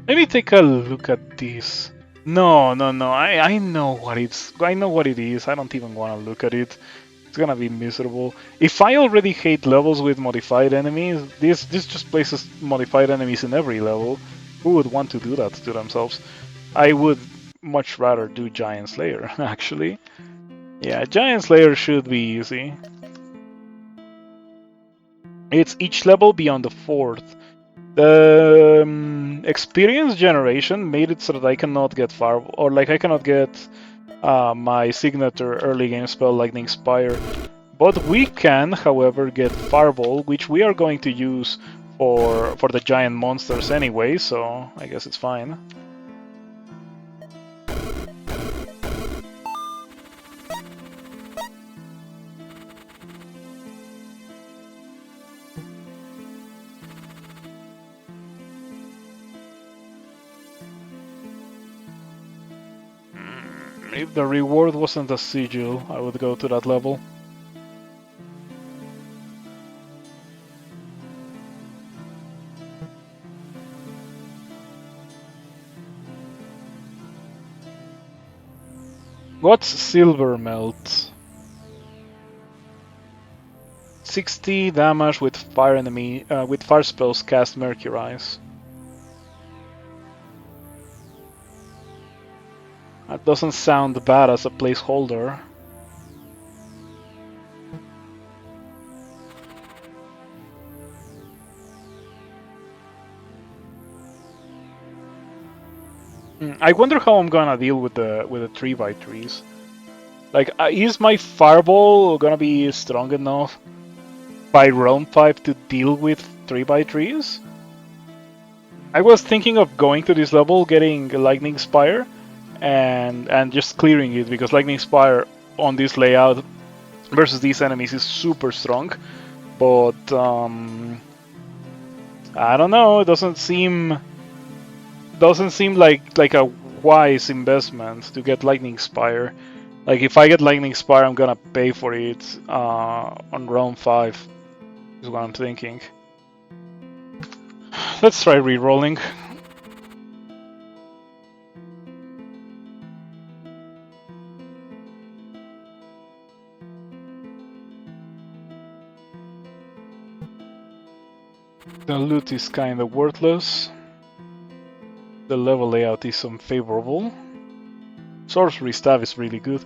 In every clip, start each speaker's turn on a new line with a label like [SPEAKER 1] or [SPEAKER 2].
[SPEAKER 1] Let me take a look at this. No. I know what it is. I don't even want to look at it. It's gonna be miserable. If I already hate levels with modified enemies, this just places modified enemies in every level. Who would want to do that to themselves? I would much rather do Giant Slayer, actually. Yeah, Giant Slayer should be easy. It's each level beyond the fourth. The experience generation made it so that I cannot get Fireball, or like I cannot get my signature early game spell Lightning Spire. But we can, however, get Fireball, which we are going to use for the giant monsters anyway, so I guess it's fine. If the reward wasn't a sigil, I would go to that level. What's Silver Melt? 60 damage with fire with fire spells cast Mercurize. That doesn't sound bad as a placeholder. I wonder how I'm gonna deal with the 3x3s. Like, is my fireball gonna be strong enough by round 5 to deal with 3x3s? I was thinking of going to this level, getting Lightning Spire, and just clearing it, because Lightning Spire on this layout versus these enemies is super strong. But I don't know. It doesn't seem like a wise investment to get Lightning Spire. Like, if I get Lightning Spire, I'm gonna pay for it on round 5. Is what I'm thinking. Let's try re-rolling. The loot is kinda worthless. The level layout is unfavorable. Sorcery Staff is really good.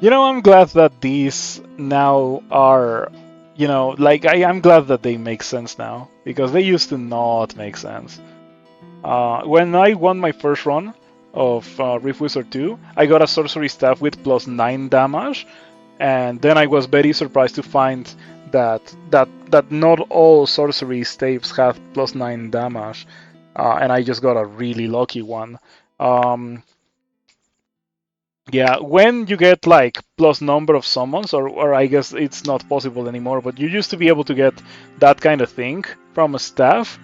[SPEAKER 1] You know, I'm glad that these now are, you know, like, I'm glad that they make sense now, because they used to not make sense. When I won my first run of Rift Wizard 2, I got a Sorcery Staff with +9 damage, and then I was very surprised to find that not all sorcery staves have +9 damage, and I just got a really lucky one. Yeah, when you get like plus number of summons, or I guess it's not possible anymore, but you used to be able to get that kind of thing from a staff,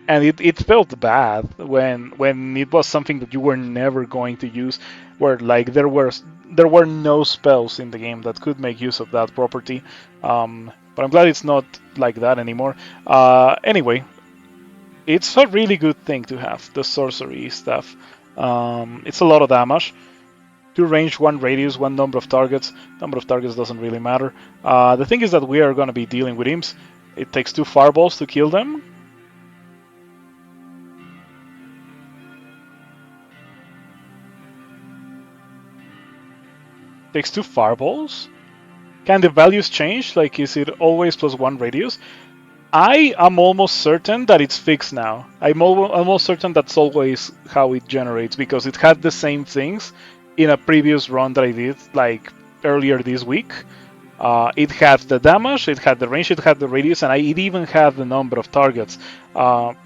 [SPEAKER 1] and it felt bad when it was something that you were never going to use, where like there were no spells in the game that could make use of that property. But I'm glad it's not like that anymore. Anyway, it's a really good thing to have, the sorcery stuff. It's a lot of damage. 2 range, 1 radius, 1 number of targets. Number of targets doesn't really matter. The thing is that we are going to be dealing with imps. It takes 2 fireballs to kill them. Takes 2 fireballs. Can the values change? Like, is it always +1 radius? I am almost certain that it's fixed now. I'm almost certain that's always how it generates, because it had the same things in a previous run that I did, like earlier this week. It had the damage, it had the range, it had the radius, and it even had the number of targets,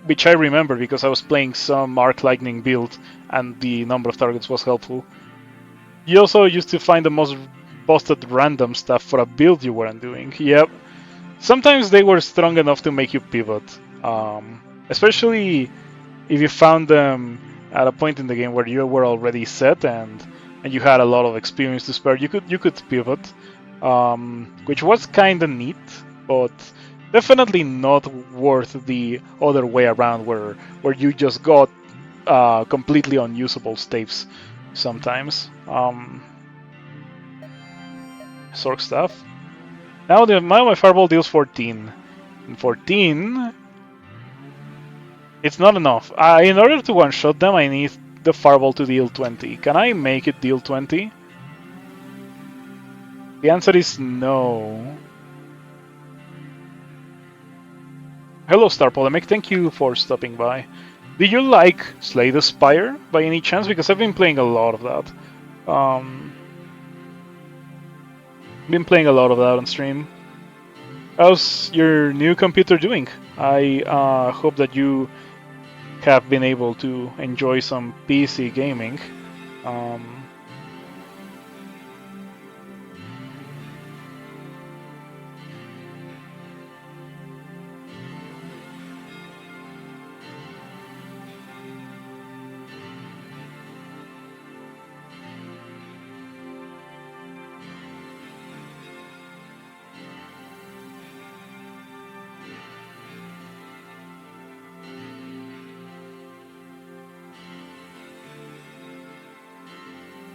[SPEAKER 1] which I remember because I was playing some Arc Lightning build, and the number of targets was helpful. You also used to find the most busted random stuff for a build you weren't doing. Yep. Sometimes they were strong enough to make you pivot, especially if you found them at a point in the game where you were already set and you had a lot of experience to spare. You could pivot, which was kind of neat, but definitely not worth the other way around, where you just got completely unusable staves sometimes. Sork Staff. Now my Fireball deals 14. And 14... It's not enough. In order to one-shot them, I need the Fireball to deal 20. Can I make it deal 20? The answer is no. Hello, Star Polemic. Thank you for stopping by. Do you like Slay the Spire by any chance? Because I've been playing a lot of that. Been playing a lot of that on stream. How's your new computer doing? I hope that you have been able to enjoy some PC gaming.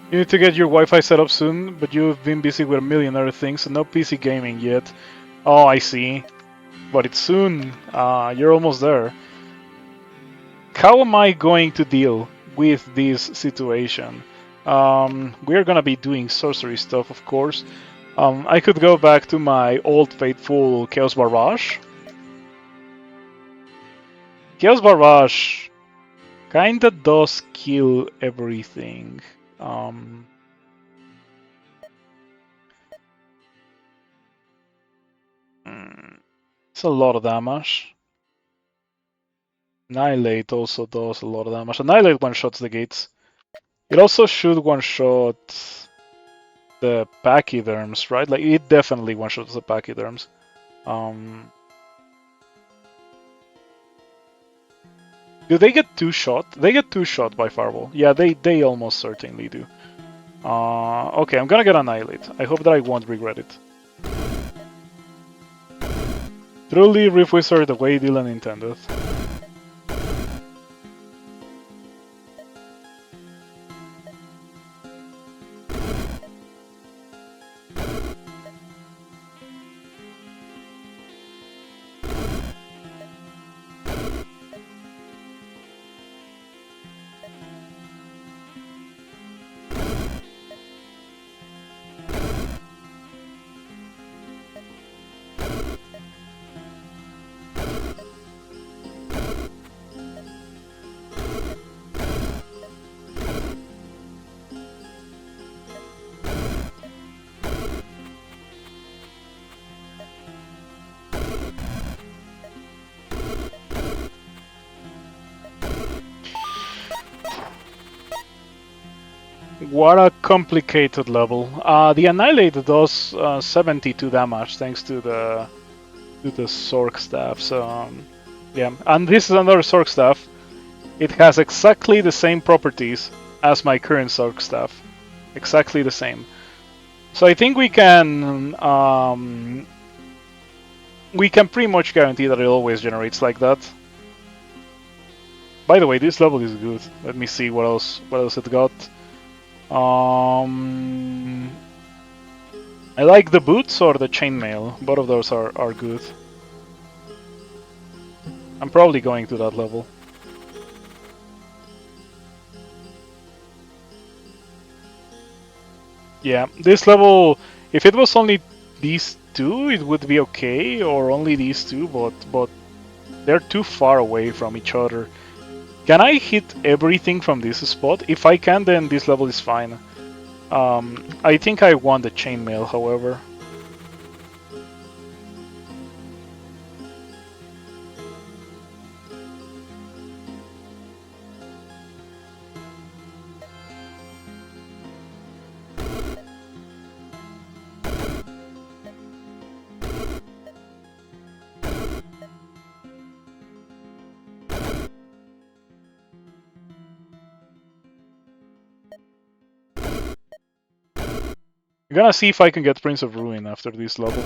[SPEAKER 1] You need to get your Wi-Fi set up soon, but you've been busy with a million other things, so no PC gaming yet. Oh, I see. But it's soon. You're almost there. How am I going to deal with this situation? We're gonna be doing sorcery stuff, of course. I could go back to my old faithful Chaos Barrage. Chaos Barrage kinda does kill everything. It's a lot of damage. Annihilate also does a lot of damage. Annihilate one-shots the gates. It also should one-shot the pachyderms, right? Like, it definitely one-shots the pachyderms. Do they get two-shot? They get two-shot by Fireball. Yeah, they almost certainly do. Okay, I'm gonna get Annihilate. I hope that I won't regret it. Truly, Rift Wizard the way Dylan intended. What a complicated level. The Annihilate does 72 damage thanks to the Sork Staff. So yeah, and this is another Sork Staff. It has exactly the same properties as my current Sork Staff, exactly the same. So I think we can pretty much guarantee that it always generates like that. By the way, this level is good. Let me see what else it got. I like the boots or the chainmail. Both of those are good. I'm probably going to that level. Yeah, this level, if it was only these two, it would be okay, or only these two, but they're too far away from each other. Can I hit everything from this spot? If I can, then this level is fine. I think I want the chainmail, however. I'm gonna see if I can get Prince of Ruin after this level.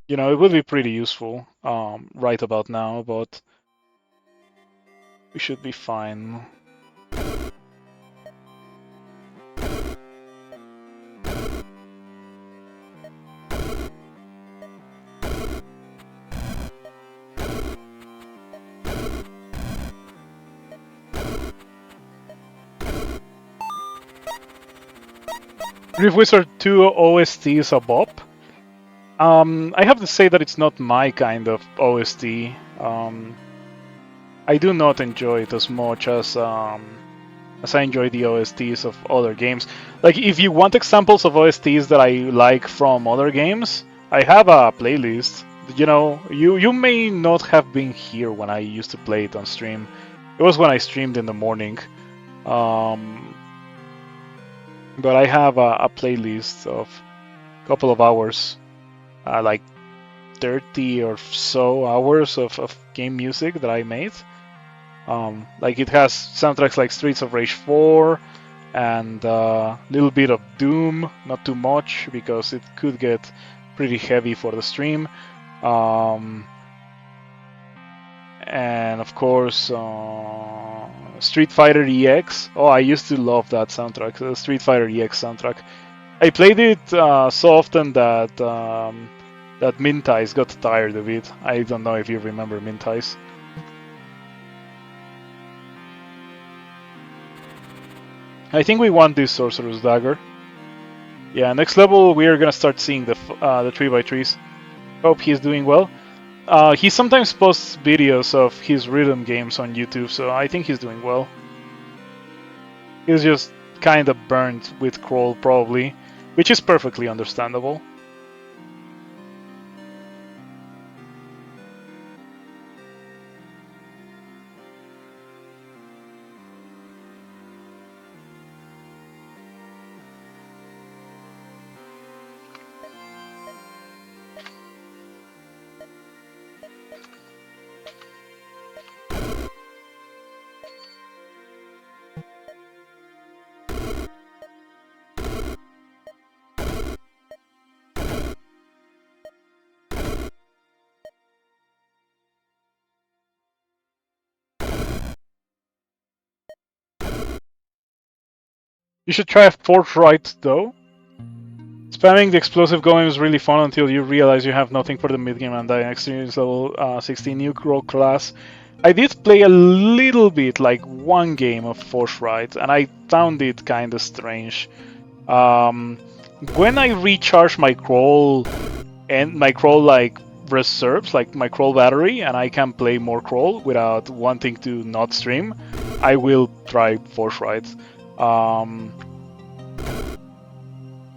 [SPEAKER 1] You know, it would be pretty useful right about now, but We should be fine. Rift Wizard 2 OST is a bop. I have to say that it's not my kind of OST. I do not enjoy it as much as I enjoy the OSTs of other games. Like, if you want examples of OSTs that I like from other games, I have a playlist. You know, you may not have been here when I used to play it on stream. It was when I streamed in the morning. But I have a playlist of a couple of hours, like 30 or so hours of game music that I made. Like, it has soundtracks like Streets of Rage 4 and a little bit of Doom, not too much because it could get pretty heavy for the stream. And of course, Street Fighter EX. Oh, I used to love that soundtrack, the Street Fighter EX soundtrack. I played it so often that that Mintais got tired of it. I don't know if you remember Mintais. I think we want this Sorcerer's Dagger. Yeah, next level we are gonna start seeing the 3x3s. Hope he's doing well. He sometimes posts videos of his rhythm games on YouTube, so I think he's doing well. He's just kind of burnt with Crawl, probably, which is perfectly understandable. You should try a Forthright, though. Spamming the explosive going is really fun until you realize you have nothing for the mid-game and die experience level 16 new role class. I did play a little bit, like one game of Forthright, and I found it kind of strange. When I recharge my crawl and my crawl like reserves, like my crawl battery, and I can play more crawl without wanting to not stream, I will try Forthright.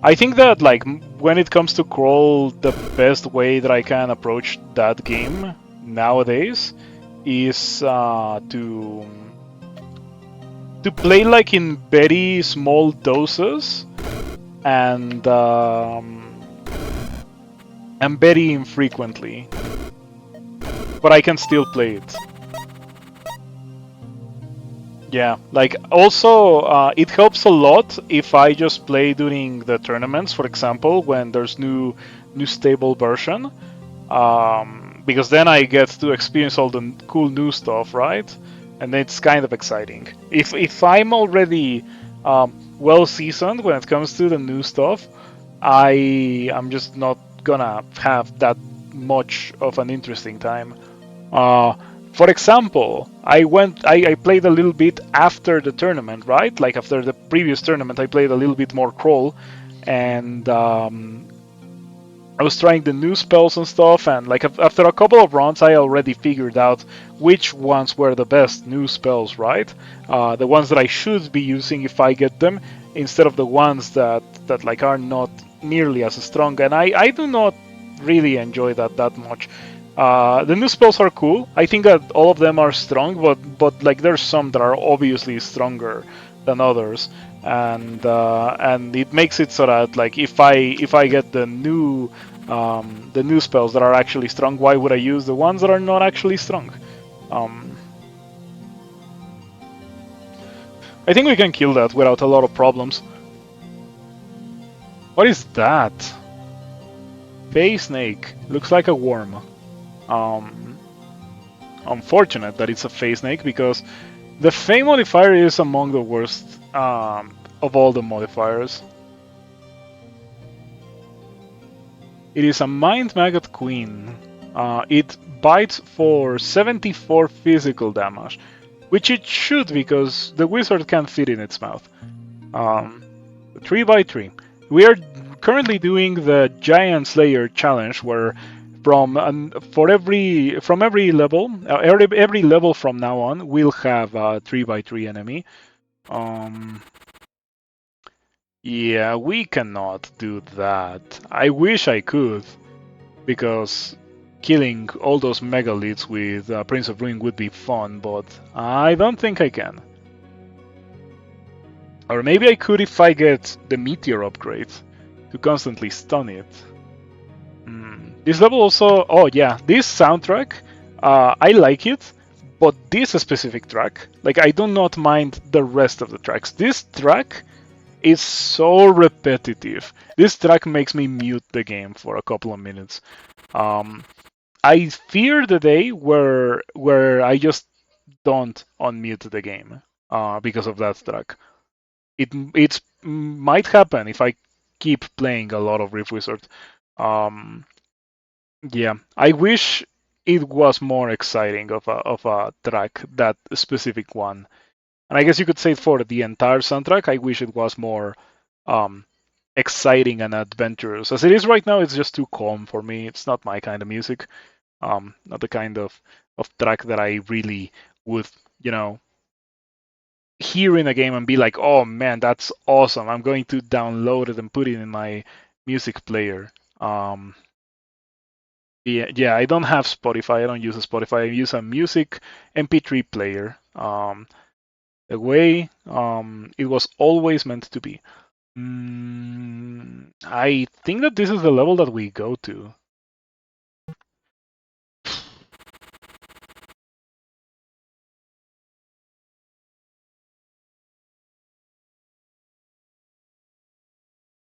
[SPEAKER 1] I think that, like, when it comes to crawl, the best way that I can approach that game nowadays is to play like in very small doses and very infrequently, but I can still play it. Yeah, like, also it helps a lot if I just play during the tournaments, for example, when there's new stable version, because then I get to experience all the cool new stuff, right? And it's kind of exciting. If I'm already well seasoned when it comes to the new stuff, I'm just not gonna have that much of an interesting time. For example, I played a little bit after the tournament, right? Like, after the previous tournament, I played a little bit more crawl, and I was trying the new spells and stuff, and like after a couple of rounds, I already figured out which ones were the best new spells, right? The ones that I should be using if I get them, instead of the ones that like are not nearly as strong, and I do not really enjoy that much. The new spells are cool. I think that all of them are strong, but like, there's some that are obviously stronger than others, and it makes it so that, like, if I get the new spells that are actually strong, why would I use the ones that are not actually strong? I think we can kill that without a lot of problems. What is that? Face snake. Looks like a worm. unfortunate that it's a phase snake because the Fey modifier is among the worst of all the modifiers. It is a Mind Maggot Queen. It bites for 74 physical damage, which it should because the wizard can't fit in its mouth. 3 by 3. We are currently doing the Giant Slayer challenge, where from every level, every level from now on, we'll have a 3 by 3 enemy. Yeah, we cannot do that. I wish I could, because killing all those megaliths with Prince of Ruin would be fun, but I don't think I can. Or maybe I could if I get the meteor upgrade to constantly stun it. This level also, oh yeah, this soundtrack, I like it, but this specific track, like I do not mind the rest of the tracks. This track is so repetitive. This track makes me mute the game for a couple of minutes. I fear the day where I just don't unmute the game because of that track. It might happen if I keep playing a lot of Rift Wizard. Yeah, I wish it was more exciting of a track, that specific one. And I guess you could say for the entire soundtrack, I wish it was more exciting and adventurous. As it is right now, it's just too calm for me. It's not my kind of music. Not the kind of track that I really would, hear in a game and be like, oh man, that's awesome. I'm going to download it and put it in my music player. Yeah, I don't have Spotify. I don't use a Spotify. I use a music MP3 player. The way it was always meant to be. I think that this is the level that we go to.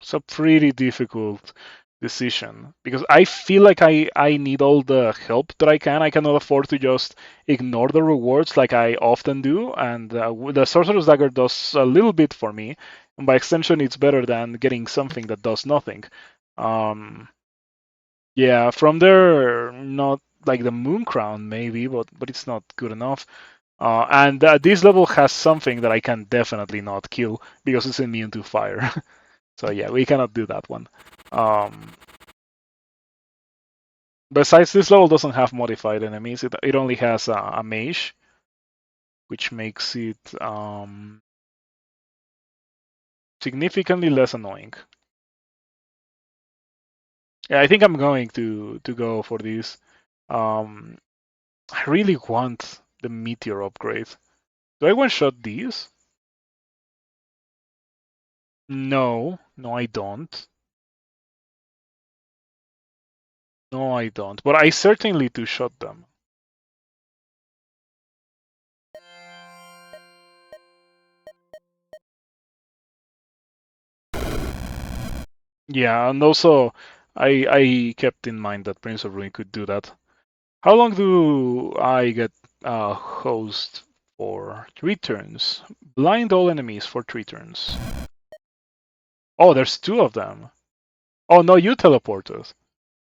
[SPEAKER 1] It's a pretty difficult decision because I feel like I need all the help that I can. I cannot afford to just ignore the rewards like I often do, and the Sorcerer's Dagger does a little bit for me. And by extension, it's better than getting something that does nothing. Yeah, from there, not like the Moon Crown maybe, but it's not good enough. And this level has something that I can definitely not kill because it's immune to fire. So yeah, we cannot do that one. Besides, this level doesn't have modified enemies. It only has a mage, which makes it significantly less annoying. Yeah, I think I'm going to go for this. I really want the meteor upgrade. Do I one-shot these? No, I don't. No, I don't. But I certainly two-shot them. Yeah, and also I kept in mind that Prince of Ruin could do that. How long do I get host for? 3 turns. Blind all enemies for 3 turns. Oh, there's 2 of them. Oh no, you teleported.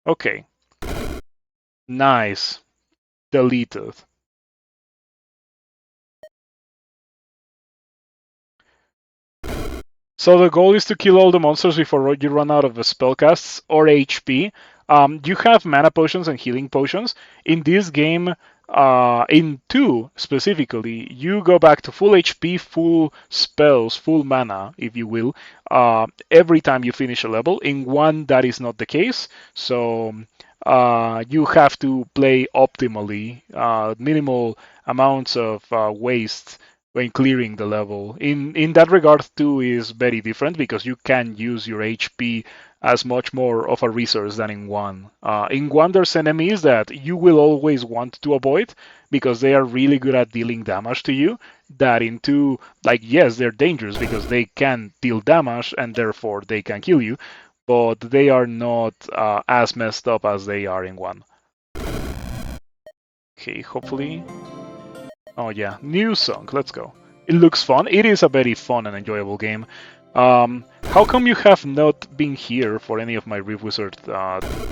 [SPEAKER 1] Okay. Nice. Deleted. So the goal is to kill all the monsters before you run out of spellcasts or HP. You have mana potions and healing potions. In this game, in 2 specifically, you go back to full HP, full spells, full mana, if you will, every time you finish a level. In 1, that is not the case. So you have to play optimally, minimal amounts of waste when clearing the level. In that regard, 2 is very different because you can use your HP as much more of a resource than in 1. In 1, there's enemies that you will always want to avoid because they are really good at dealing damage to you. That in 2, like, yes, they're dangerous because they can deal damage and therefore they can kill you, but they are not as messed up as they are in 1. Okay, hopefully. Oh yeah, new song. Let's go. It looks fun. It is a very fun and enjoyable game. How come you have not been here for any of my Rift Wizard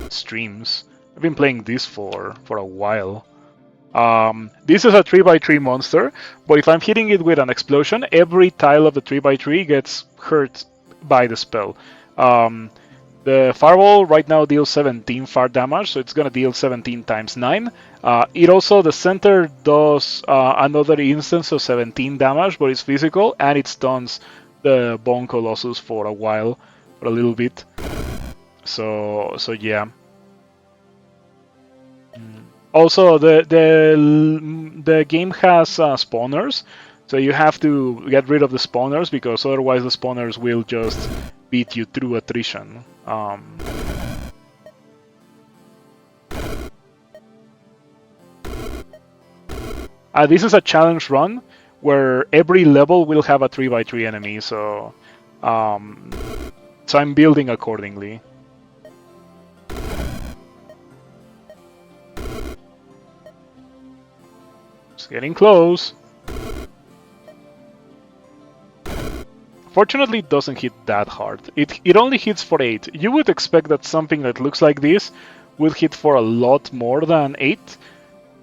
[SPEAKER 1] streams? I've been playing this for a while. This is a 3x3 monster, but if I'm hitting it with an explosion, every tile of the 3x3 gets hurt by the spell. The Fireball right now deals 17 fire damage, so it's gonna deal 17 times 9. It also, the center does another instance of 17 damage, but it's physical, and it stuns the Bone Colossus for a while, for a little bit. So yeah. Also, the game has spawners, so you have to get rid of the spawners because otherwise the spawners will just beat you through attrition. This is a challenge run where every level will have a 3x3 enemy, so I'm building accordingly. It's getting close. Fortunately, it doesn't hit that hard. It only hits for 8. You would expect that something that looks like this would hit for a lot more than 8,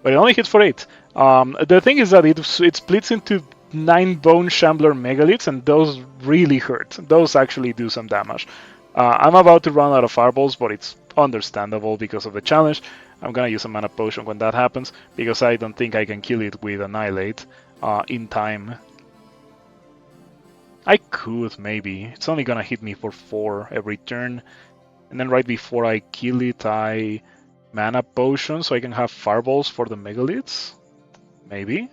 [SPEAKER 1] but it only hits for 8. The thing is that it splits into 9 Bone Shambler Megaliths, and those really hurt. Those actually do some damage. I'm about to run out of fireballs, but it's understandable because of the challenge. I'm gonna use a mana potion when that happens, because I don't think I can kill it with Annihilate in time. I could, maybe. It's only gonna hit me for 4 every turn. And then right before I kill it, I mana potion so I can have fireballs for the megaliths? Maybe?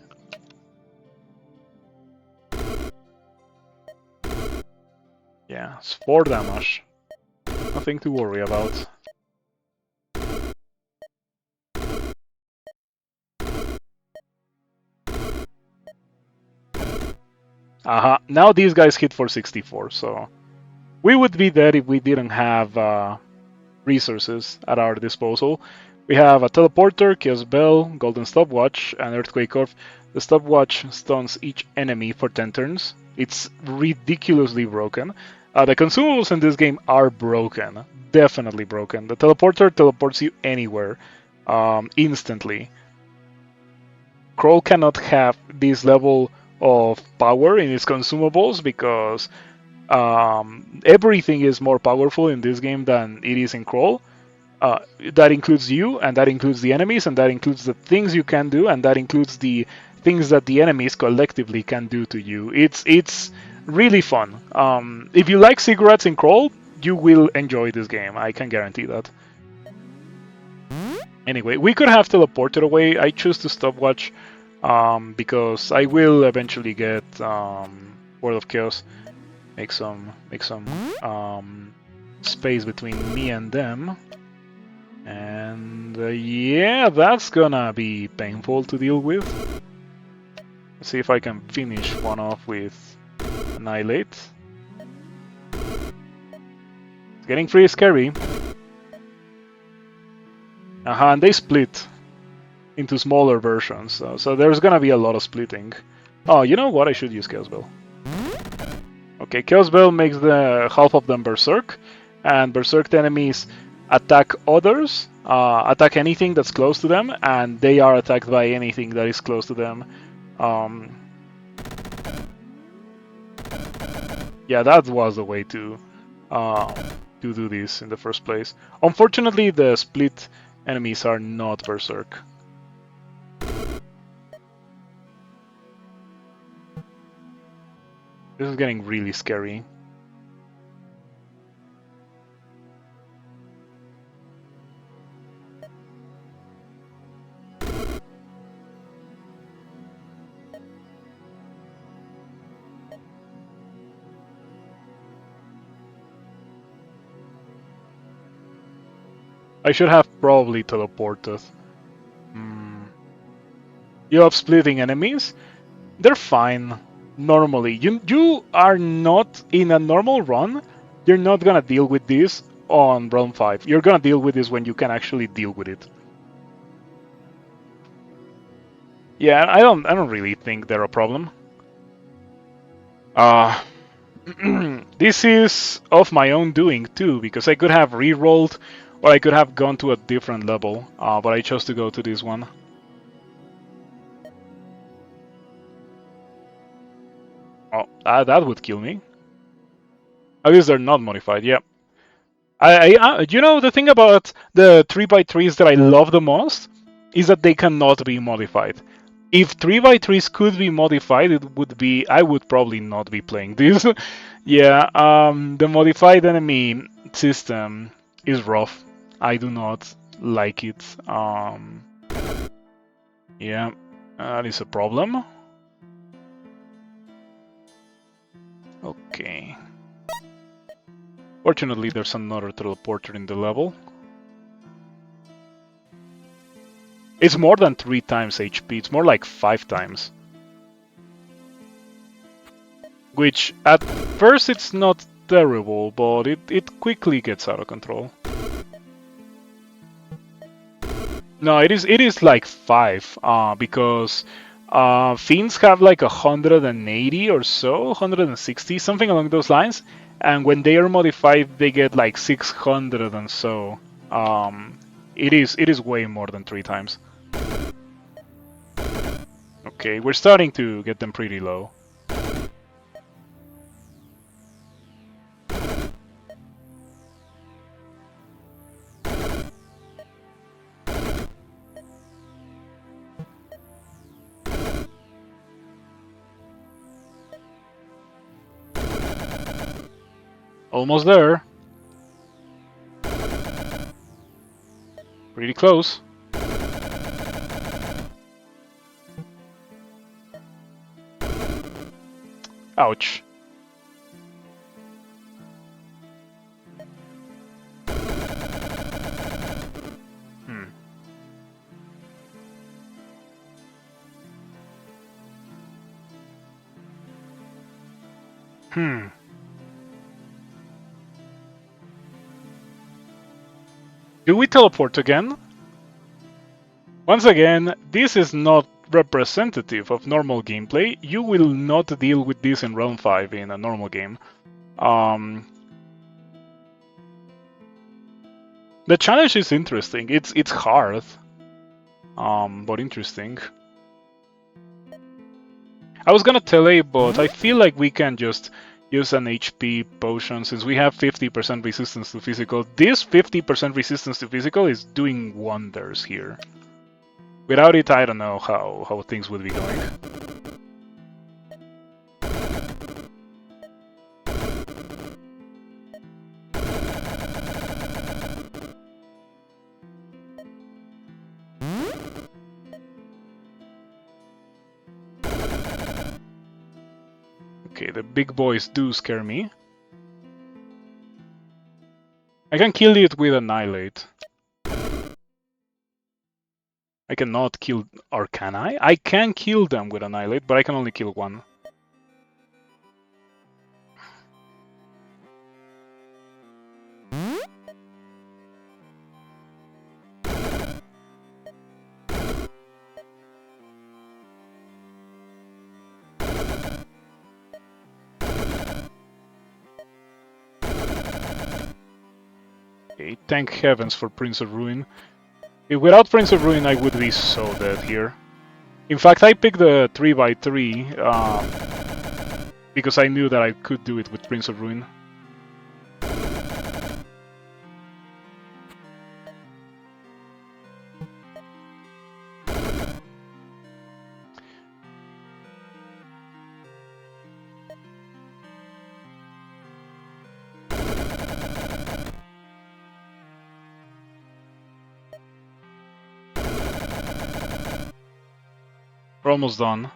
[SPEAKER 1] Yeah, it's 4 damage. Nothing to worry about. Aha, now these guys hit for 64, so we would be dead if we didn't have resources at our disposal. We have a teleporter, Chaos Bell, Golden Stopwatch, and Earthquake Orb. The Stopwatch stuns each enemy for 10 turns. It's ridiculously broken. The consumables in this game are broken, definitely broken. The teleporter teleports you anywhere, instantly. Kroll cannot have this level of power in its consumables because everything is more powerful in this game than it is in Kroll. That includes you, and that includes the enemies, and that includes the things you can do, and that includes the things that the enemies collectively can do to you. It's really fun. If you like cigarettes in Kroll, you will enjoy this game. I can guarantee that. Anyway, we could have teleported away. I choose to stopwatch because I will eventually get World of Chaos. Make some space between me and them. And yeah, that's gonna be painful to deal with. Let's see if I can finish one off with Annihilate. It's getting pretty scary. And they split into smaller versions, so there's gonna be a lot of splitting. Oh, you know what? I should use Chaos Bell. Okay, Chaos Bell makes the half of them Berserk, and Berserked enemies attack others, attack anything that's close to them, and they are attacked by anything that is close to them. Yeah, that was the way to do this in the first place. Unfortunately, the split enemies are not Berserk. This is getting really scary. I should have probably teleported. You have splitting enemies? They're fine. Normally, you are not in a normal run. You're not gonna deal with this on Realm 5. You're gonna deal with this when you can actually deal with it. Yeah, I don't really think they're a problem. Uh, this is of my own doing too, because I could have re-rolled, or I could have gone to a different level, but I chose to go to this one. Oh, that would kill me. At least they're not modified. Yeah. You know, the thing about the 3x3s that I love the most is that they cannot be modified. If 3x3s could be modified, it would be, I would probably not be playing this. Yeah, the modified enemy system is rough. I do not like it. Yeah, that is a problem. Okay. Fortunately, there's another teleporter in the level. It's more than 3 times HP, it's more like 5 times. Which, at first, it's not terrible, but it quickly gets out of control. No, it is like 5, because fiends have like 180 or so, 160, something along those lines, and when they are modified, they get like 600 and so. It is way more than 3 times. Okay, we're starting to get them pretty low. Almost there. Pretty close. Ouch. Hmm. Hmm. Do we teleport again? Once again, this is not representative of normal gameplay. You will not deal with this in Realm 5 in a normal game. The challenge is interesting. It's hard, but interesting. I was gonna tell you, but I feel like we can just use an HP potion since we have 50% resistance to physical. This 50% resistance to physical is doing wonders here. Without it, I don't know how things would be going. Okay, the big boys do scare me. I can kill it with Annihilate. I cannot kill... Or can I? I can kill them with Annihilate, but I can only kill one. Okay, thank heavens for Prince of Ruin. Without Prince of Ruin, I would be so dead here. In fact, I picked the 3x3 because I knew that I could do it with Prince of Ruin. We're almost done.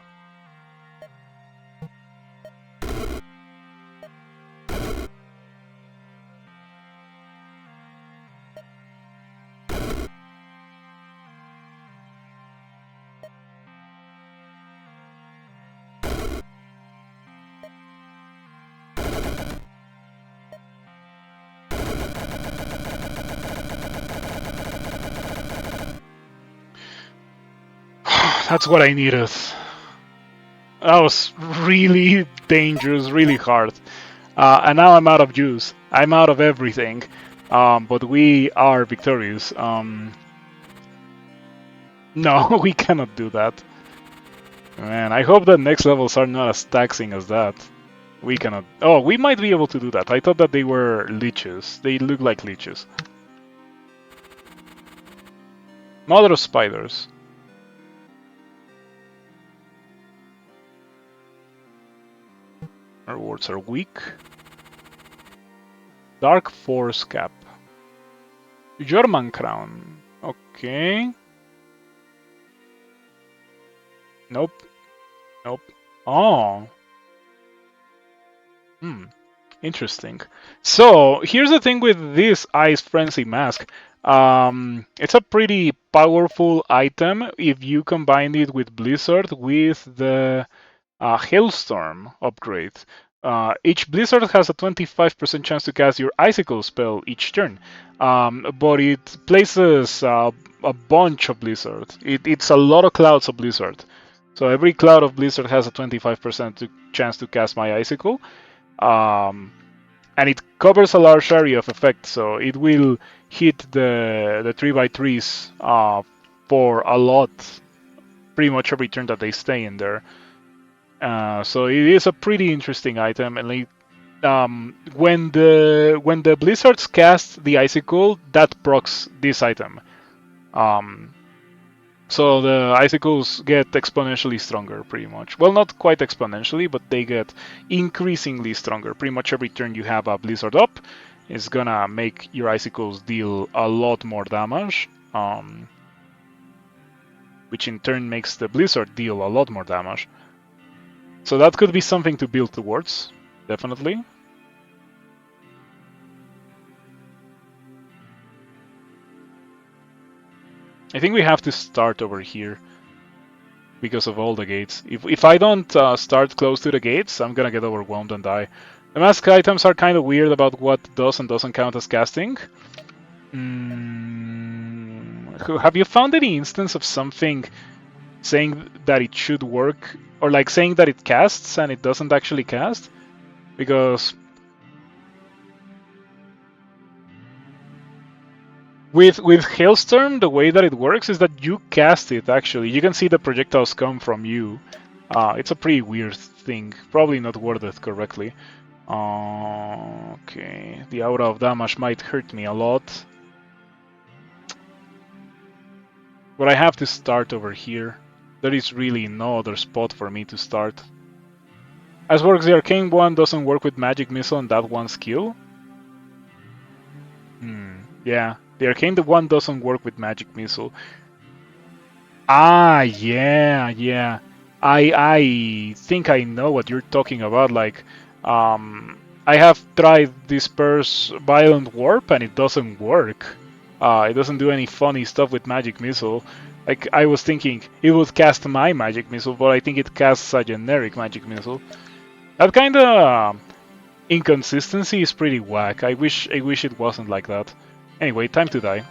[SPEAKER 1] That's what I needed. That was really dangerous, really hard. And now I'm out of juice. I'm out of everything. But we are victorious. No, we cannot do that. Man, I hope the next levels are not as taxing as that. We cannot... Oh, we might be able to do that. I thought that they were leeches. They look like leeches. Mother of spiders. Our words are weak. Dark Force Cap. German Crown. Okay. Nope. Nope. Oh. Interesting. So, here's the thing with this Ice Frenzy Mask. It's a pretty powerful item if you combine it with Blizzard with the Hailstorm upgrade. Each Blizzard has a 25% chance to cast your Icicle spell each turn, but it places a bunch of Blizzard. It's a lot of clouds of Blizzard. So every cloud of Blizzard has a 25% chance to cast my Icicle. And it covers a large area of effect, so it will hit the 3x3s for a lot, pretty much every turn that they stay in there. So it is a pretty interesting item, and when the Blizzards cast the Icicle, that procs this item. So the Icicles get exponentially stronger, pretty much. Well, not quite exponentially, but they get increasingly stronger. Pretty much every turn you have a Blizzard up is gonna make your Icicles deal a lot more damage, which in turn makes the Blizzard deal a lot more damage. So that could be something to build towards, definitely. I think we have to start over here because of all the gates. If I don't start close to the gates, I'm gonna get overwhelmed and die. The mask items are kind of weird about what does and doesn't count as casting. Have you found any instance of something saying that it should work, or like saying that it casts and it doesn't actually cast? Because with Hailstorm, the way that it works is that you cast it, actually. You can see the projectiles come from you. It's a pretty weird thing. Probably not worded correctly. Okay, the aura of damage might hurt me a lot. But I have to start over here. There is really no other spot for me to start. As works, the arcane one doesn't work with magic missile and that one skill. Yeah, the arcane one doesn't work with magic missile. Ah, yeah. I think I know what you're talking about. Like, I have tried Disperse Violent Warp and it doesn't work. It doesn't do any funny stuff with magic missile. Like, I was thinking it would cast my magic missile, but I think it casts a generic magic missile. That kind of inconsistency is pretty whack. I wish it wasn't like that. Anyway, time to die.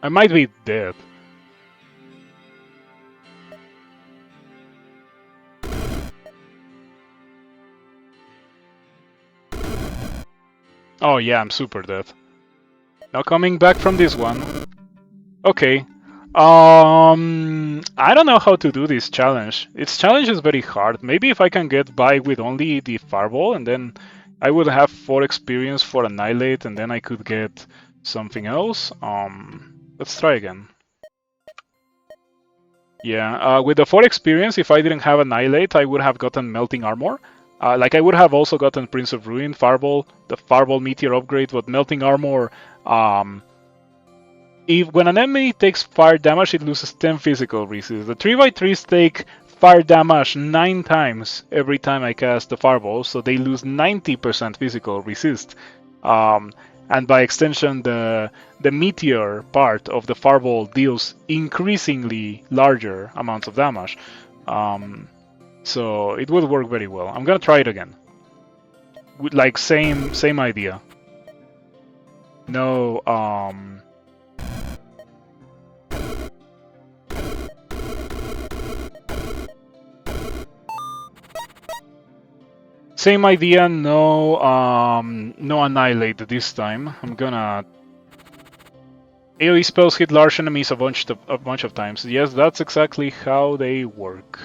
[SPEAKER 1] I might be dead. Oh yeah, I'm super dead. Now coming back from this one. Okay. I don't know how to do this challenge. Its challenge is very hard. Maybe if I can get by with only the fireball, and then I would have 4 experience for Annihilate, and then I could get something else. Let's try again. Yeah, with the 4 experience, if I didn't have Annihilate, I would have gotten Melting Armor. Like I would have also gotten Prince of Ruin, Fireball, the Fireball Meteor upgrade, but Melting Armor, if when an enemy takes fire damage, it loses 10 physical resist. The 3x3s take fire damage 9 times every time I cast the Fireball, so they lose 90% physical resist. And by extension, the Meteor part of the Fireball deals increasingly larger amounts of damage. So it would work very well. I'm gonna try it again. Like same idea. No, same idea. No annihilate this time. I'm gonna AoE spells hit large enemies a bunch of times. Yes, that's exactly how they work.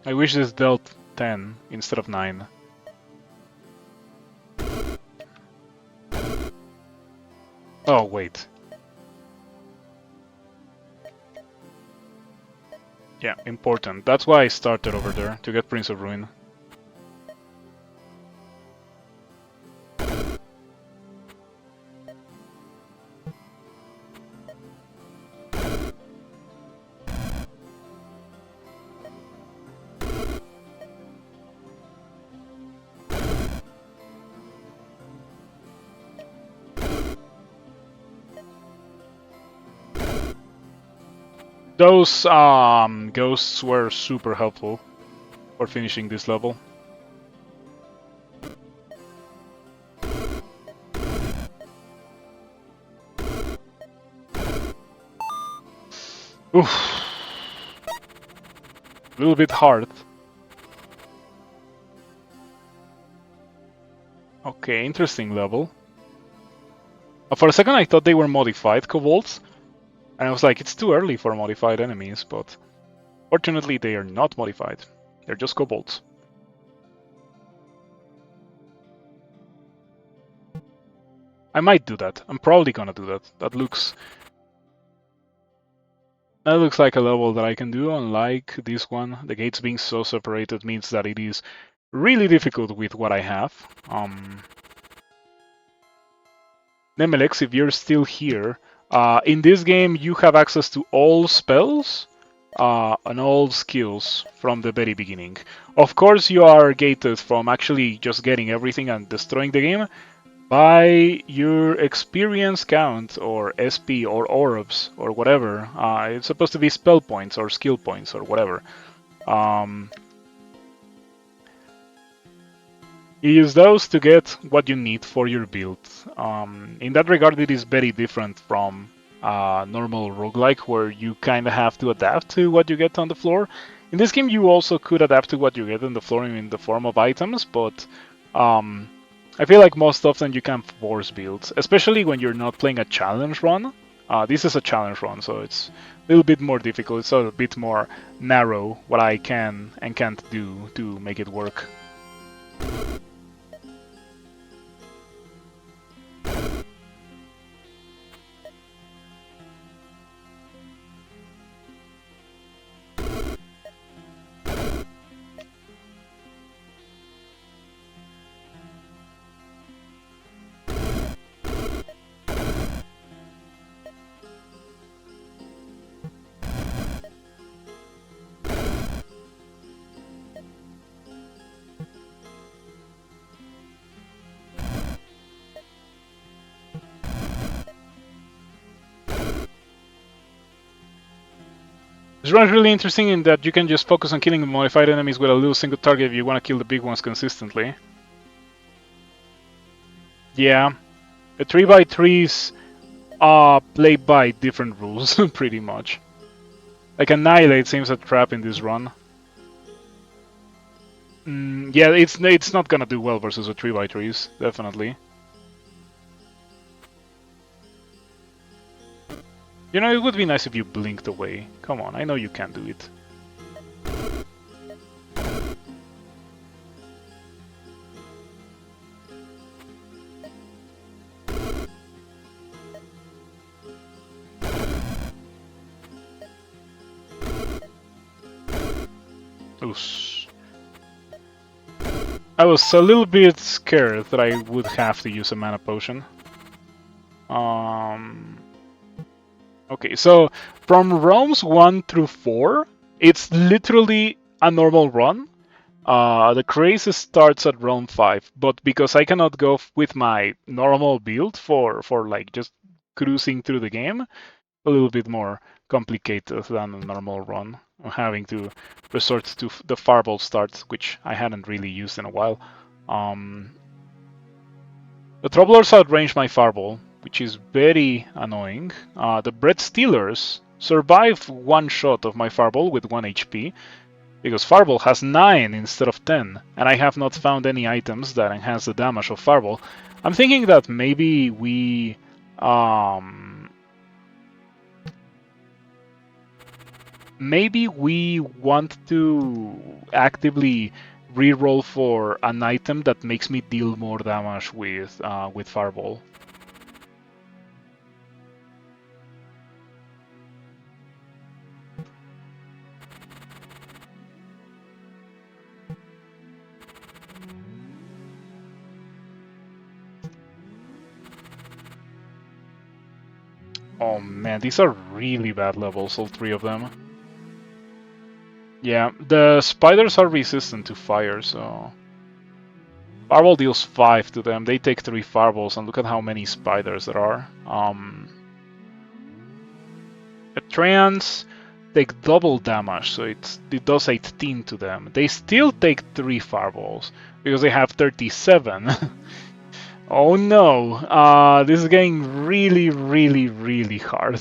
[SPEAKER 1] I wish this dealt 10 instead of 9. Oh, wait. Yeah, important. That's why I started over there, to get Prince of Ruin. Those ghosts were super helpful for finishing this level. Oof. A little bit hard. Okay, interesting level. For a second I thought they were modified kobolds, and I was like, it's too early for modified enemies, but fortunately they are not modified. They're just kobolds. I might do that. I'm probably gonna do that. That looks like a level that I can do, unlike this one. The gates being so separated means that it is really difficult with what I have. Nemelex, if you're still here, in this game you have access to all spells and all skills from the very beginning. Of course, you are gated from actually just getting everything and destroying the game by your experience count or SP or orbs or whatever. It's supposed to be spell points or skill points or whatever. You use those to get what you need for your build. In that regard, it is very different from normal roguelike, where you kind of have to adapt to what you get on the floor. In this game, you also could adapt to what you get on the floor in the form of items, but I feel like most often you can force builds, especially when you're not playing a challenge run. This is a challenge run, so it's a little bit more difficult. It's a bit more narrow what I can and can't do to make it work. This run is really interesting in that you can just focus on killing modified enemies with a little single target if you want to kill the big ones consistently. Yeah, the 3x3s play by different rules, pretty much. Like Annihilate seems a trap in this run. Yeah, it's not gonna do well versus the 3x3s, definitely. You know, it would be nice if you blinked away. Come on, I know you can do it. Oof. I was a little bit scared that I would have to use a mana potion. Okay, so from roams 1 through 4, it's literally a normal run. The craze starts at roam 5, but because I cannot go with my normal build for like just cruising through the game, a little bit more complicated than a normal run. I'm having to resort to the fireball start, which I hadn't really used in a while. The Troublers outrange my fireball, which is very annoying. The Bread Stealers survive one shot of my fireball with 1 HP, because fireball has 9 instead of 10, and I have not found any items that enhance the damage of fireball. I'm thinking that maybe we want to actively reroll for an item that makes me deal more damage with fireball. Oh man, these are really bad levels, all 3 of them. Yeah, the spiders are resistant to fire, so... Fireball deals 5 to them, they take 3 fireballs, and look at how many spiders there are. Treants take double damage, so it does 18 to them. They still take 3 fireballs, because they have 37. Oh no, this is getting really, really, really hard.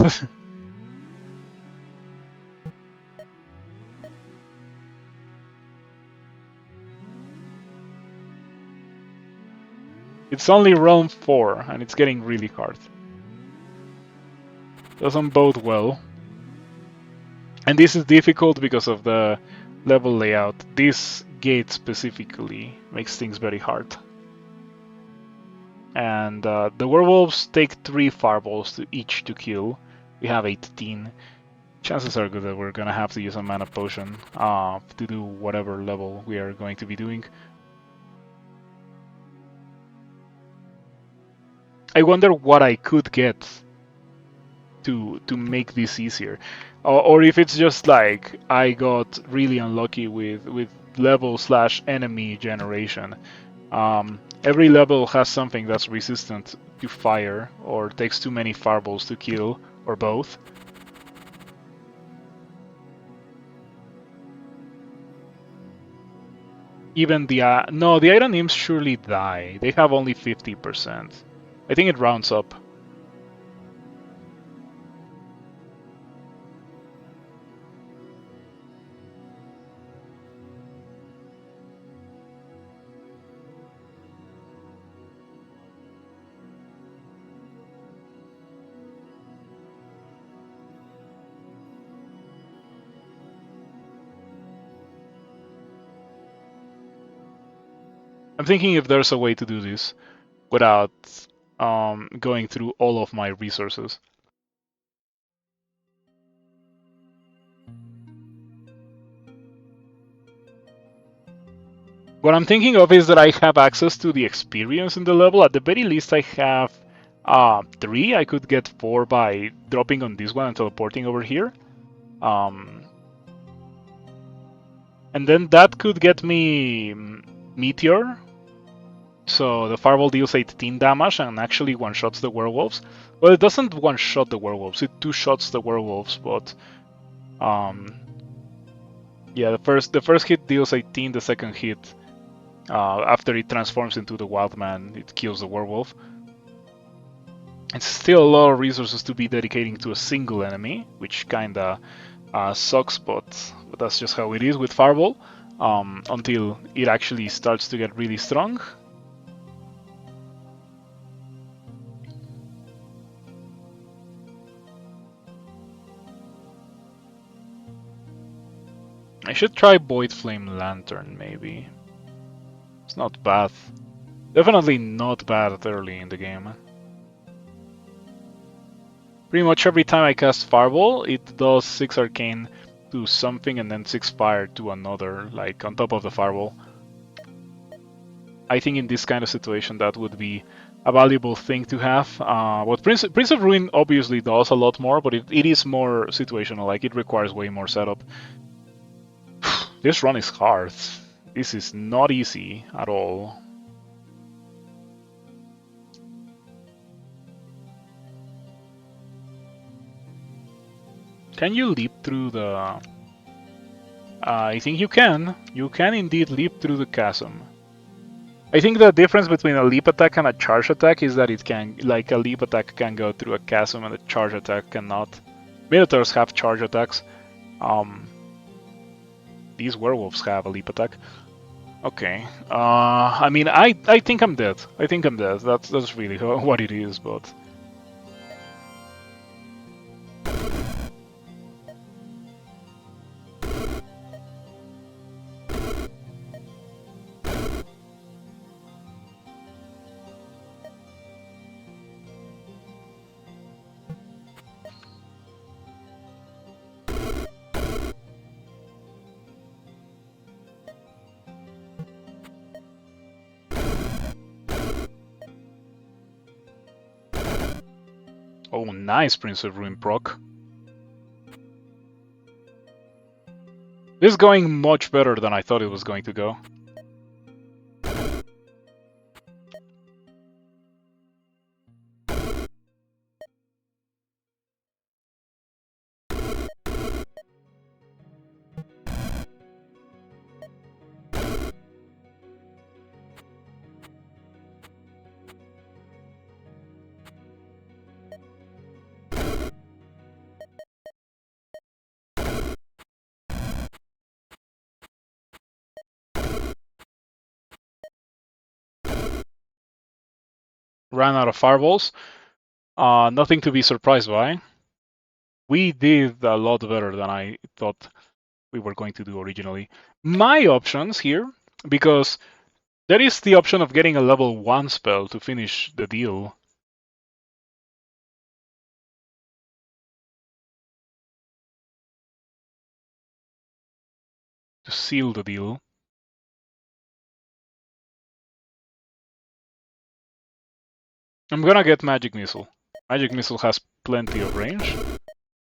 [SPEAKER 1] It's only round 4, and it's getting really hard. Doesn't bode well. And this is difficult because of the level layout. This gate specifically makes things very hard. And the werewolves take 3 fireballs each to kill. We have 18. Chances are good that we're gonna have to use a mana potion to do whatever level we are going to be doing. I wonder what I could get to make this easier, or if it's just like I got really unlucky with level/enemy generation. Every level has something that's resistant to fire, or takes too many fireballs to kill, or both. Even the no, the iron imps surely die. They have only 50%. I think it rounds up. I'm thinking if there's a way to do this without going through all of my resources. What I'm thinking of is that I have access to the experience in the level. At the very least, I have 3. I could get 4 by dropping on this one and teleporting over here. And then that could get me Meteor. So the fireball deals 18 damage and actually one-shots the werewolves. Well, it doesn't one-shot the werewolves, it two-shots the werewolves, but... yeah, the first hit deals 18, the second hit, after it transforms into the wild man, it kills the werewolf. It's still a lot of resources to be dedicating to a single enemy, which kinda sucks, but that's just how it is with fireball, until it actually starts to get really strong. I should try Void Flame Lantern, maybe. It's not bad. Definitely not bad early in the game. Pretty much every time I cast Fireball, it does 6 arcane to something and then 6 fire to another, like on top of the fireball. I think in this kind of situation that would be a valuable thing to have. What Prince of Ruin obviously does a lot more, but it is more situational, like it requires way more setup. This run is hard. This is not easy at all. Can you leap through the... I think you can. You can indeed leap through the chasm. I think the difference between a leap attack and a charge attack is that it can, like a leap attack can go through a chasm and a charge attack cannot. Minotaurs have charge attacks. These werewolves have a leap attack. Okay. I mean, I think I'm dead. I think I'm dead. That's really what it is, but... Oh, nice Prince of Ruin proc. This is going much better than I thought it was going to go. Ran out of fireballs. Nothing to be surprised by. We did a lot better than I thought we were going to do originally. My options here, because there is the option of getting a level 1 spell to finish the deal. To seal the deal. I'm gonna get Magic Missile. Magic Missile has plenty of range,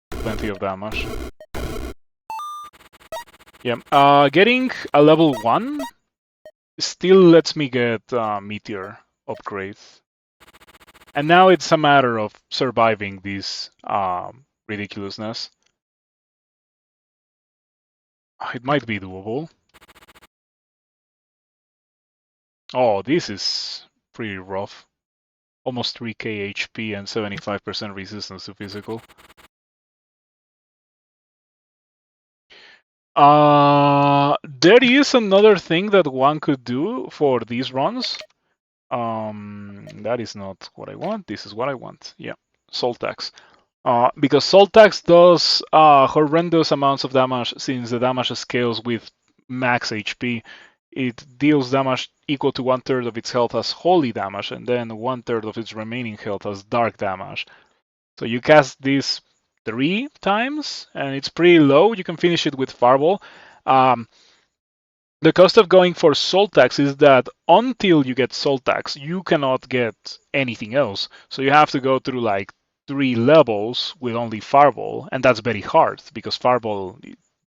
[SPEAKER 1] plenty of damage. Yeah, getting a level 1 still lets me get Meteor upgrades. And now it's a matter of surviving this ridiculousness. It might be doable. Oh, this is pretty rough. Almost 3k HP and 75% resistance to physical. There is another thing that one could do for these runs. That is not what I want. This is what I want. Yeah, Soul Tax. Because Soul Tax does horrendous amounts of damage since the damage scales with max HP. It deals damage equal to 1/3 of its health as holy damage, and then 1/3 of its remaining health as dark damage. So you cast this 3 times, and it's pretty low. You can finish it with Fireball. The cost of going for Soul Tax is that until you get Soul Tax, you cannot get anything else. So you have to go through like 3 levels with only Fireball, and that's very hard because Fireball,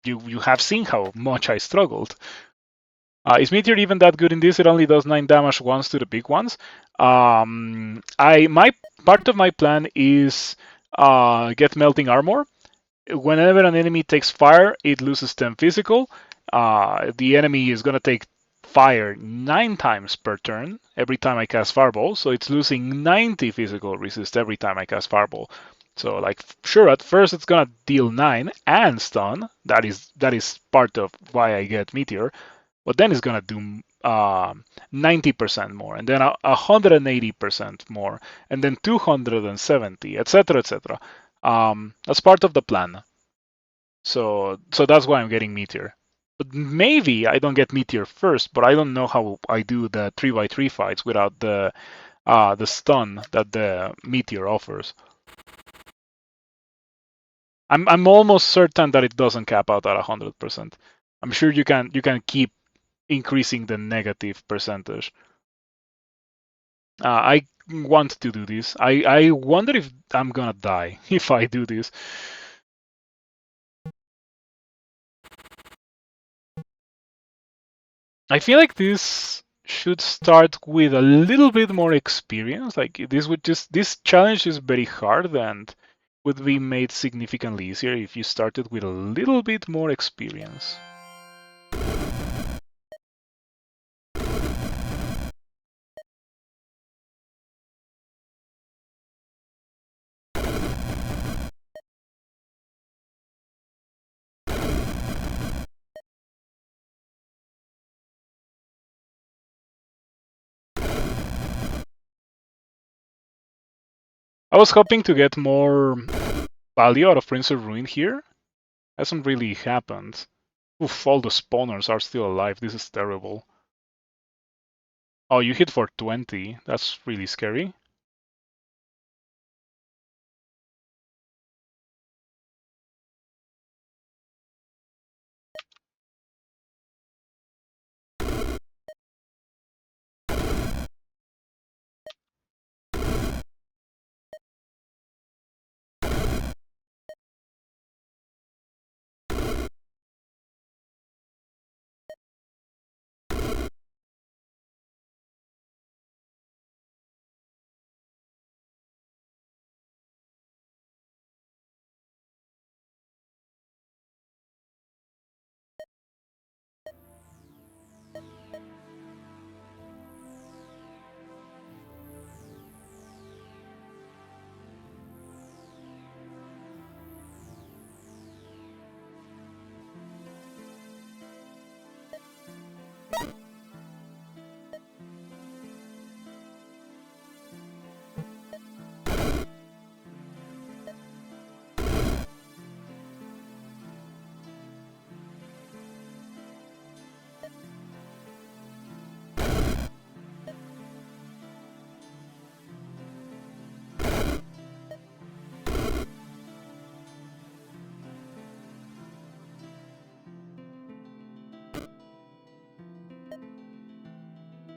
[SPEAKER 1] you have seen how much I struggled. Is Meteor even that good in this? It only does 9 damage once to the big ones. My part of my plan is get Melting Armor. Whenever an enemy takes fire, it loses 10 physical. The enemy is going to take fire 9 times per turn every time I cast Fireball, so it's losing 90 physical resist every time I cast Fireball. So, like, sure, at first it's going to deal 9 and stun. That is part of why I get Meteor. But then it's going to do 90% more, and then 180% more, and then 270, etc., etc. That's part of the plan. So that's why I'm getting Meteor. But maybe I don't get Meteor first, but I don't know how I do the 3x3 fights without the stun that the Meteor offers. I'm almost certain that it doesn't cap out at 100%. I'm sure you can keep increasing the negative percentage. I want to do this. I wonder if I'm gonna die if I do this. I feel like this should start with a little bit more experience. Like this challenge is very hard and would be made significantly easier if you started with a little bit more experience. I was hoping to get more value out of Prince of Ruin here. Hasn't really happened. Oof, all the spawners are still alive. This is terrible. Oh, you hit for 20. That's really scary.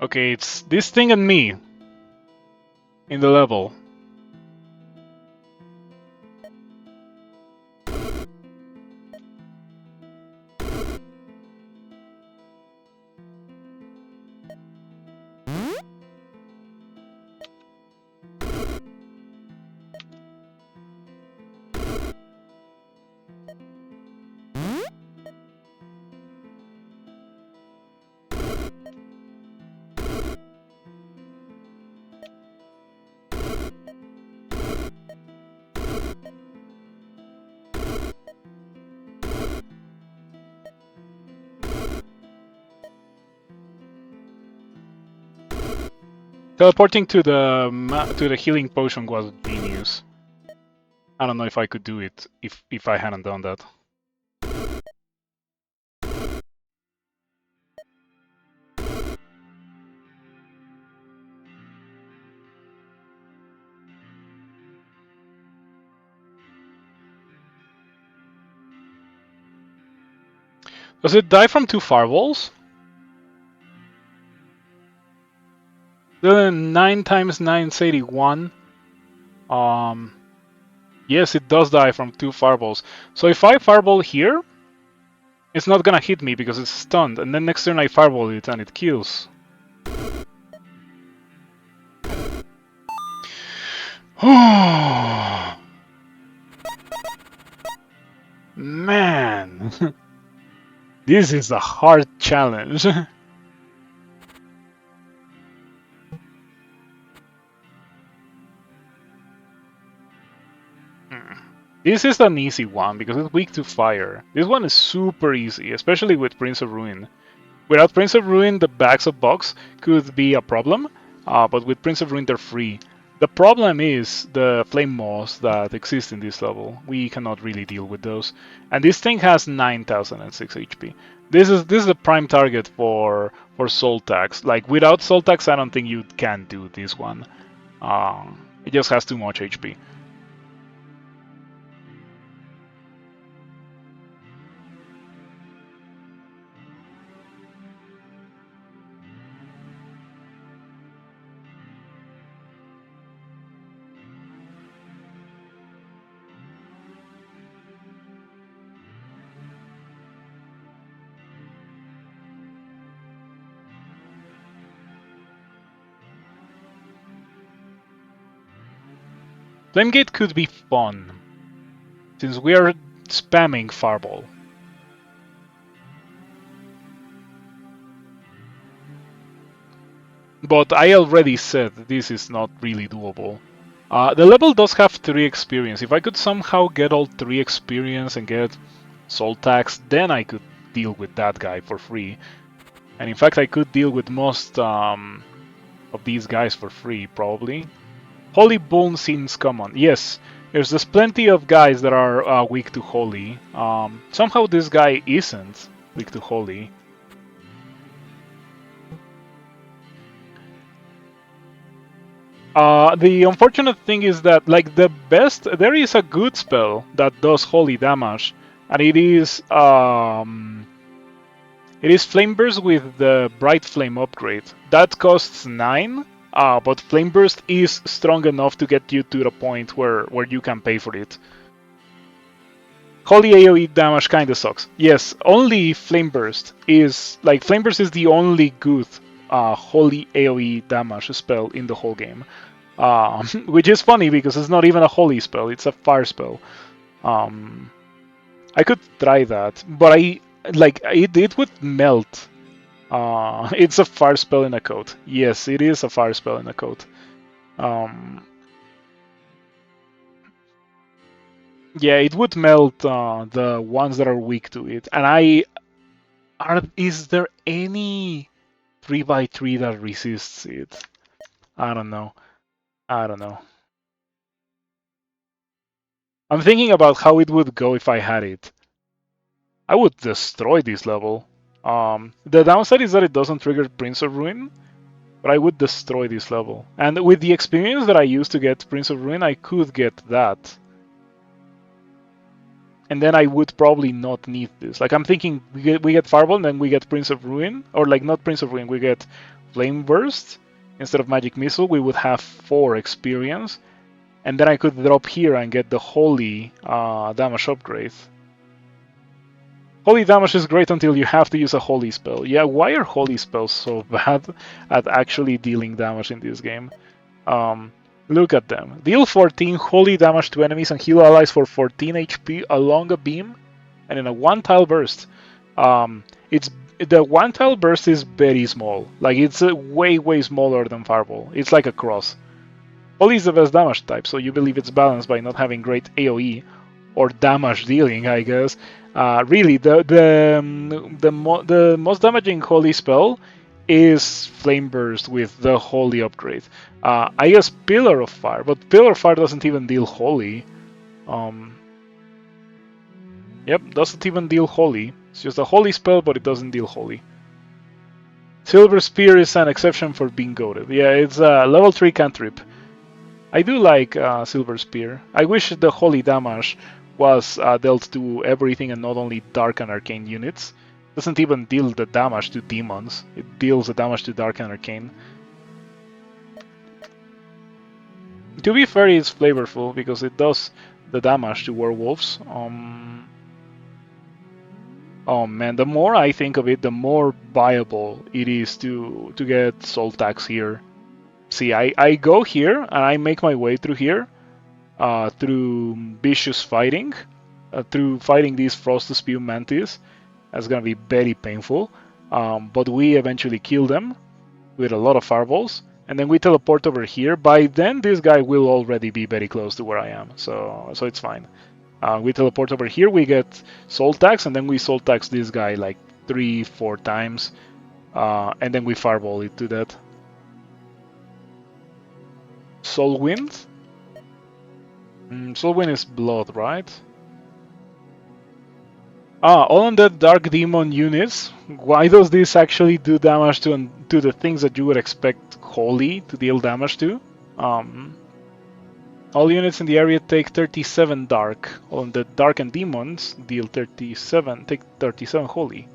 [SPEAKER 1] Okay, it's this thing and me in the level. Teleporting to the healing potion was genius. I don't know if I could do it if I hadn't done that. Does it die from 2 fireballs? Then 9 times 9 is 81. Yes, it does die from 2 fireballs. So if I fireball here, it's not gonna hit me because it's stunned, and then next turn I fireball it and it kills. Man, this is a hard challenge. This is an easy one because it's weak to fire. This one is super easy, especially with Prince of Ruin. Without Prince of Ruin, the bags of bugs could be a problem, but with Prince of Ruin, they're free. The problem is the flame moths that exist in this level. We cannot really deal with those. And this thing has 9006 HP. This is a prime target for soul tax. Like without soul tax, I don't think you can do this one. It just has too much HP. Flamegate could be fun, since we are spamming Fireball. But I already said this is not really doable. The level does have 3 experience. If I could somehow get all 3 experience and get Soul Tax, then I could deal with that guy for free. And in fact, I could deal with most of these guys for free, probably. Holy Bone seems common. Yes, there's plenty of guys that are weak to Holy. Somehow this guy isn't weak to Holy. The unfortunate thing is that, like, there is a good spell that does Holy damage, and it is Flame Burst with the Bright Flame upgrade. That costs 9, but Flame Burst is strong enough to get you to the point where you can pay for it. Holy AoE damage kinda sucks. Yes, only Flame Burst is the only good Holy AoE damage spell in the whole game. Which is funny because it's not even a Holy spell, it's a Fire spell. I could try that, but it would melt. It's a Fire spell in a coat. Yes, it is a Fire spell in a coat. Yeah, it would melt the ones that are weak to it. And is there any 3x3 that resists it? I don't know. I'm thinking about how it would go if I had it. I would destroy this level. The downside is that it doesn't trigger Prince of Ruin, but I would destroy this level. And with the experience that I used to get Prince of Ruin, I could get that. And then I would probably not need this. Like, I'm thinking we get Fireball and then we get Prince of Ruin. Or, like, not Prince of Ruin, we get Flame Burst. Instead of Magic Missile, we would have 4 experience. And then I could drop here and get the Holy damage upgrade. Holy damage is great until you have to use a Holy spell. Yeah, why are Holy spells so bad at actually dealing damage in this game? Look at them. Deal 14 Holy damage to enemies and heal allies for 14 HP along a beam and in a 1-tile burst. The 1-tile burst is very small. Like, it's way smaller than Fireball. It's like a cross. Holy is the best damage type, so you believe it's balanced by not having great AoE or damage dealing, I guess. Really, the most damaging Holy spell is Flame Burst with the Holy upgrade. I guess Pillar of Fire, but Pillar of Fire doesn't even deal Holy. Yep, doesn't even deal Holy. It's just a Holy spell, but it doesn't deal Holy. Silver Spear is an exception for being goated. Yeah, it's a level 3 cantrip. I do like Silver Spear. I wish the Holy damage was dealt to everything and not only Dark and Arcane units. It doesn't even deal the damage to demons. It deals the damage to Dark and Arcane. To be fair, it's flavorful because it does the damage to werewolves. Oh man, the more I think of it, the more viable it is to get Soul Tax here. See, I go here and I make my way through here through vicious fighting, through fighting these Frost Spew Mantis. That's gonna be very painful, but we eventually kill them with a lot of fireballs, and then we teleport over here. By then, this guy will already be very close to where I am, so it's fine. We teleport over here, we get Soul Tax, and then we Soul Tax this guy like 3-4 times, and then we fireball it to death. Soul Wind? Soul Wind is blood, right? All undead Dark Demon units. Why does this actually do damage to the things that you would expect Holy to deal damage to? All units in the area take 37 Dark. All undead Dark and Demons deal 37. Take 37 Holy.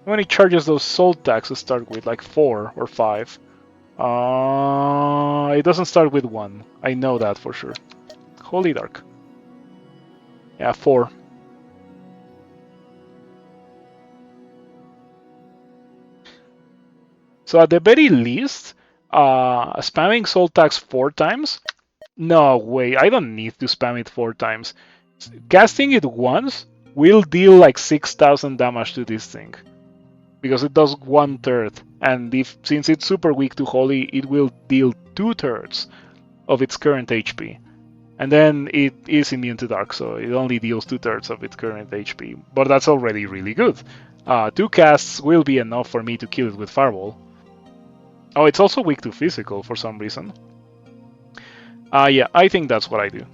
[SPEAKER 1] How many charges those Soul Taxes start with? Like 4 or 5. It doesn't start with 1. I know that for sure. Holy Dark. Yeah, 4. So at the very least, spamming Soul Tax 4 times No way, I don't need to spam it 4 times. Casting it once will deal like 6,000 damage to this thing. Because it does 1/3. And since it's super weak to Holy, it will deal 2/3 of its current HP. And then it is immune to Dark, so it only deals 2/3 of its current HP. But that's already really good. 2 casts will be enough for me to kill it with Fireball. Oh, it's also weak to Physical for some reason. Yeah, I think that's what I do.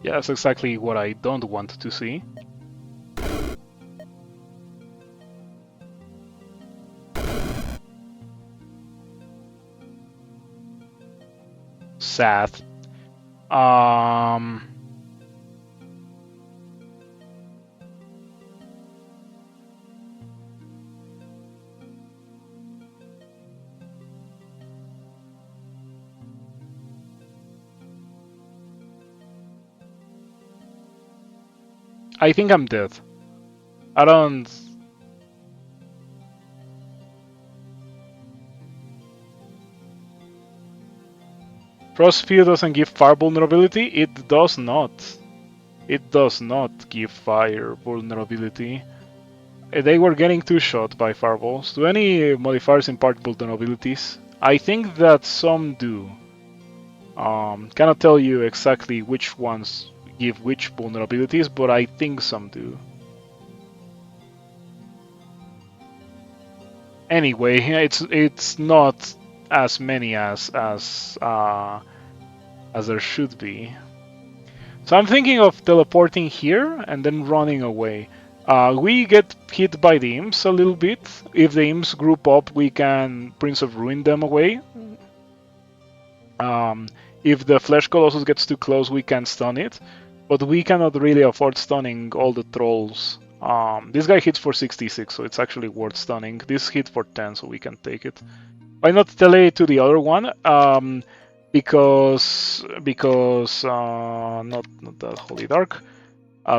[SPEAKER 1] Yeah, that's exactly what I don't want to see. Sad. I think I'm dead. I don't... Frostsphere doesn't give fire vulnerability? It does not. It does not give fire vulnerability. They were getting two-shot by fireballs. Do any modifiers impart vulnerabilities? I think that some do. Cannot tell you exactly which ones give which vulnerabilities, but I think some do. Anyway, it's not as many as there should be. So I'm thinking of teleporting here and then running away. We get hit by the imps a little bit. If the imps group up, we can Prince of Ruin them away. If the Flesh Colossus gets too close, we can stun it. But we cannot really afford stunning all the trolls. This guy hits for 66, so it's actually worth stunning. This hit for 10, so we can take it. Why not tele to the other one? Because not that Holy Dark.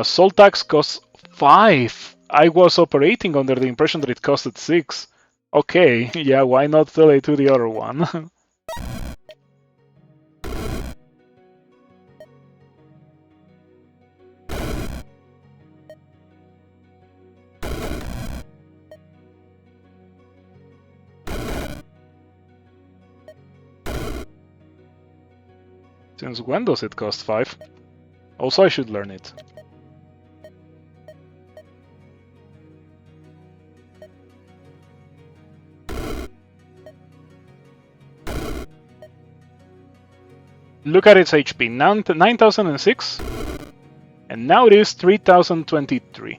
[SPEAKER 1] Soul tax costs 5. I was operating under the impression that it costed 6. Okay, yeah, why not tele to the other one? Since when does it cost 5? Also, I should learn it. Look at its HP, 9006, and now it is 3023.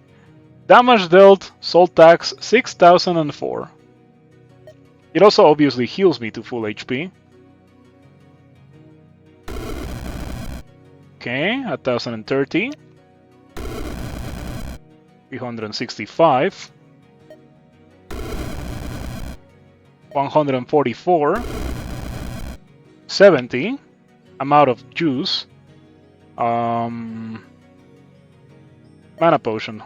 [SPEAKER 1] Damage dealt, soul tax 6004. It also obviously heals me to full HP. Okay, 1030. 365. 144. 70. I'm out of juice. Mana potion.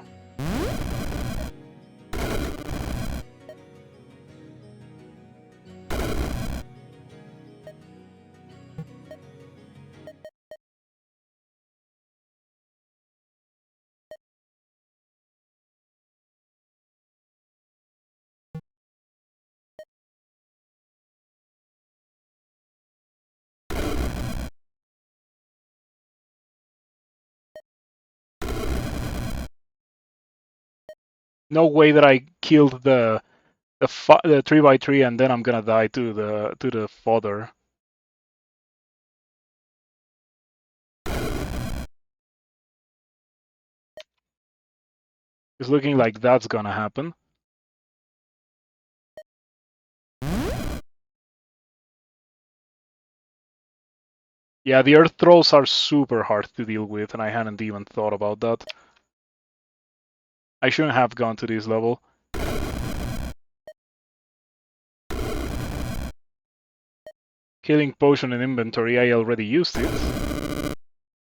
[SPEAKER 1] No way that I killed the 3x3 and then I'm gonna die to the fodder. It's looking like that's gonna happen. Yeah, the earth trolls are super hard to deal with, and I hadn't even thought about that. I shouldn't have gone to this level. Healing potion in inventory, I already used it.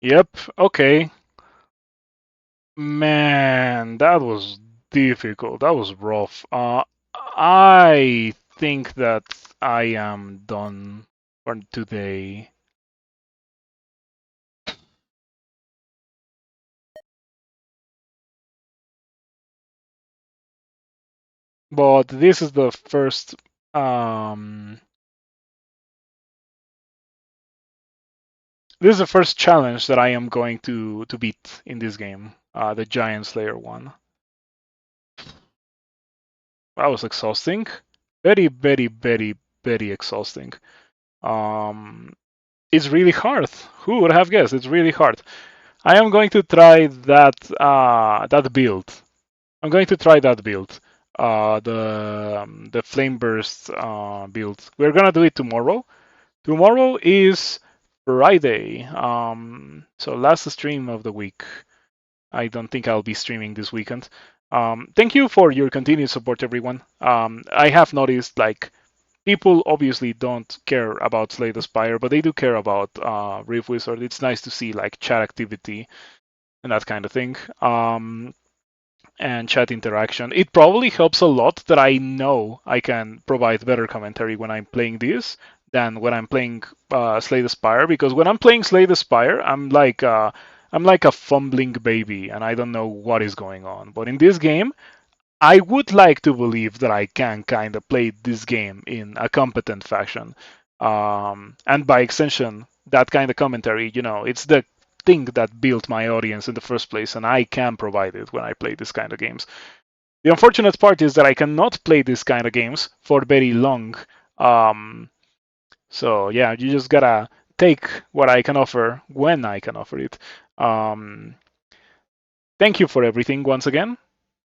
[SPEAKER 1] Yep, okay. Man, that was difficult. That was rough. I think that I am done for today. But this is the first this is the first challenge that I am going to beat in this game. The Giant Slayer one. That was exhausting. Very, very, very, very exhausting. Um, it's really hard. Who would have guessed? It's really hard. I am going to try that build. I'm going to try that build. The flame burst build. We're gonna do it tomorrow. Tomorrow is Friday. So last stream of the week. I don't think I'll be streaming this weekend. Thank you for your continued support, everyone. I have noticed like people obviously don't care about Slay the Spire, but they do care about Rift Wizard. It's nice to see like chat activity and that kind of thing. And chat interaction. It probably helps a lot that I know I can provide better commentary when I'm playing this than when I'm playing Slay the Spire. Because when I'm playing Slay the Spire, I'm like a fumbling baby and I don't know what is going on. But in this game, I would like to believe that I can kind of play this game in a competent fashion. And by extension, that kind of commentary, it's the thing that built my audience in the first place, and I can provide it when I play this kind of games. The unfortunate part is that I cannot play this kind of games for very long. So yeah, you just gotta take what I can offer when I can offer it. Um, Thank you for everything once again.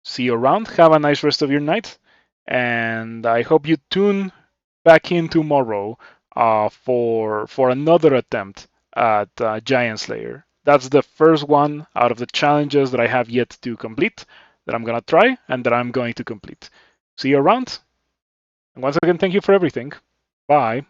[SPEAKER 1] See you around. Have a nice rest of your night. And I hope you tune back in tomorrow for another attempt at Giant Slayer. That's the first one out of the challenges that I have yet to complete that I'm going to try and that I'm going to complete. See you around. And once again, thank you for everything. Bye.